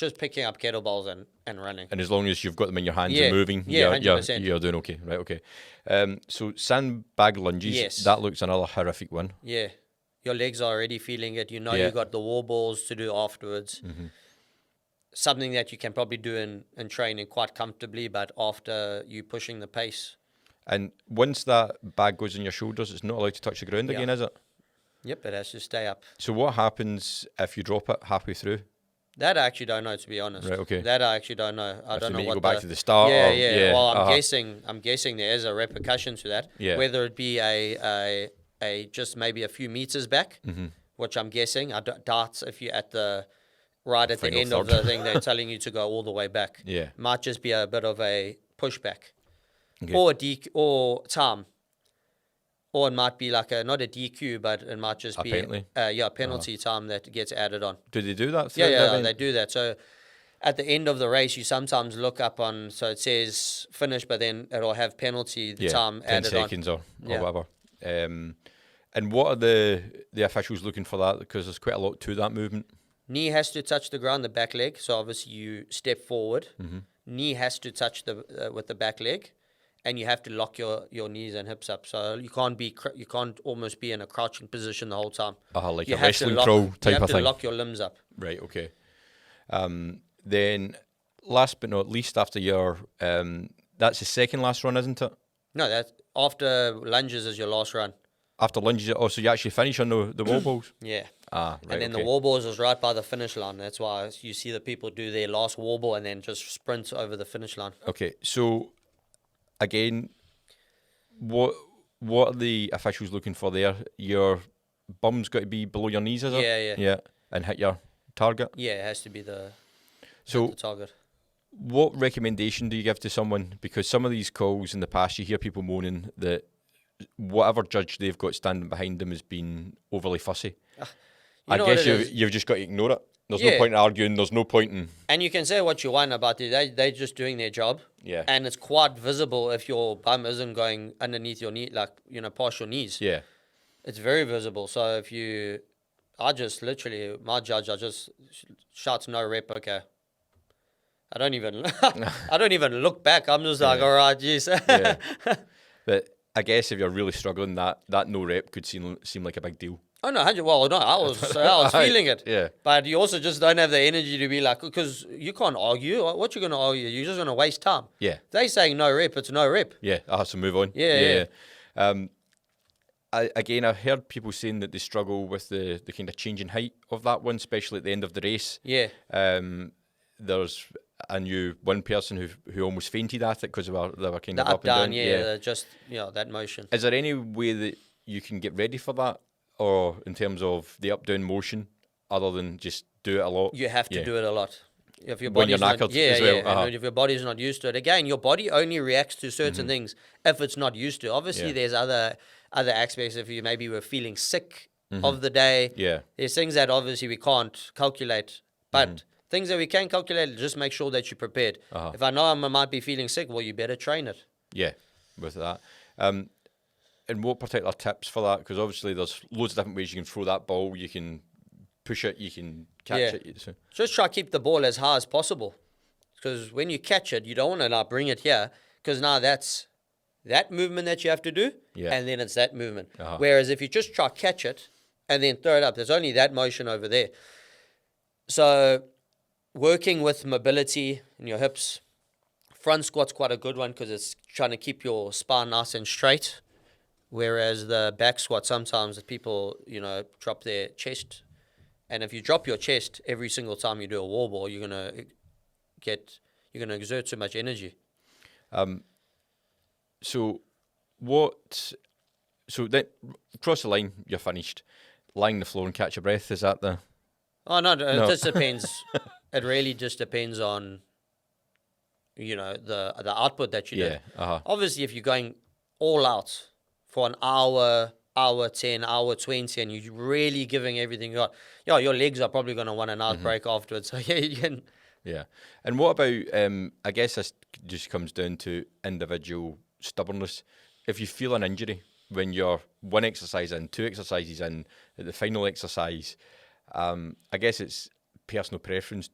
just picking up kettlebells and running. And as long as you've got them in your hands Yeah, and moving, yeah, you're 100%. doing okay. Right, okay. So sandbag lunges, Yes. that looks another horrific one. Yeah. Your legs are already feeling it. You know Yeah. you got the wall balls to do afterwards. Something that you can probably do in training quite comfortably, but after you pushing the pace. And once that bag goes on your shoulders, it's not allowed to touch the ground again, is it? Yep, it has to stay up. So what happens if you drop it halfway through? That I actually don't know, to be honest. Right, okay. That I actually don't know. I don't know Make what you go back to the start. Yeah, or, yeah. Well, I'm uh-huh. guessing there is a repercussion to that. Yeah. Whether it be a just maybe a few meters back, which I'm guessing. I doubt if you're at the right at the Final end of third. the thing, they're telling you to go all the way back. Yeah. Might just be a bit of a pushback, Okay. or or time, or it might be like not a DQ, but it might just be penalty. penalty time that gets added on. Do they do that? Yeah, they do that. So at the end of the race, you sometimes look up on, so it says finish, but then it'll have penalty time 10 added on. seconds or whatever. And what are the officials looking for that? Because there's quite a lot to that movement. Knee has to touch the ground, the back leg. So obviously you step forward. Knee has to touch with the back leg, and you have to lock your knees and hips up. So you can't almost be in a crouching position the whole time. Like you a wrestling crawl type of thing. You have to lock your limbs up. Right. Okay. Then, last but not least, after your that's the second last run, isn't it? No, that's after lunges is your last run. After lunges, so you actually finish on the wall balls? Yeah. Right, and then the wall balls is right by the finish line. That's why you see the people do their last wall ball and then just sprint over the finish line. Okay, so again, what are the officials looking for there? Your bum's got to be below your knees, is it? Yeah, and hit your target? Yeah, it has to be the target. What recommendation do you give to someone? Because some of these calls in the past, you hear people moaning that whatever judge they've got standing behind them has been overly fussy. I guess you've just got to ignore it. There's no point in arguing. There's no point in... And you can say what you want about it. They're just doing their job. Yeah. And it's quite visible if your bum isn't going underneath your knee, like, past your knees. Yeah. It's very visible. So if my judge, I just shouts no rep, okay. I don't even look back. I'm just like, all right, geez. Yeah. But I guess if you're really struggling, that no rep could seem like a big deal. Oh no, 100. Well, no, I was feeling it. Yeah. But you also just don't have the energy to be like, because you can't argue. What you going to argue? You're just going to waste time. Yeah. They saying no rep, it's no rep. Yeah, I have to move on. Yeah. I've heard people saying that they struggle with the kind of changing height of that one, especially at the end of the race. Yeah. I knew one person who almost fainted at it because they were kind of up and down. Yeah, just that motion. Is there any way that you can get ready for that, or in terms of the up-down motion, other than just do it a lot? You have to do it a lot. If your when you're body's knackered as well. And if your body's not used to it, again, your body only reacts to certain things if it's not used to. Obviously, there's other aspects. If you maybe were feeling sick of the day, there's things that obviously we can't calculate, but things that we can calculate, just make sure that you're prepared. If I know I might be feeling sick, well, you better train it. Yeah, with that. And what particular tips for that? Because obviously there's loads of different ways you can throw that ball. You can push it, you can catch it. So. Just try to keep the ball as high as possible. Because when you catch it, you don't want to now bring it here. Because now that's that movement that you have to do. Yeah. And then it's that movement. Whereas if you just try to catch it and then throw it up, there's only that motion over there. So working with mobility in your hips. Front squat's quite a good one because it's trying to keep your spine nice and straight. Whereas the back squat, sometimes people, drop their chest. And if you drop your chest every single time you do a wall ball, you're gonna exert so much energy. So then cross the line, you're finished. Lying on the floor and catch your breath, is that the... Oh, no, it just depends. It really just depends on, the output that you did. Obviously, if you're going all out for an hour 10, hour 20, and you're really giving everything you got, your legs are probably going to want an out break afterwards. So, you can... Yeah. And what about, I guess this just comes down to individual stubbornness. If you feel an injury when you're one exercise in, two exercises in, at the final exercise, I guess it's personal preference.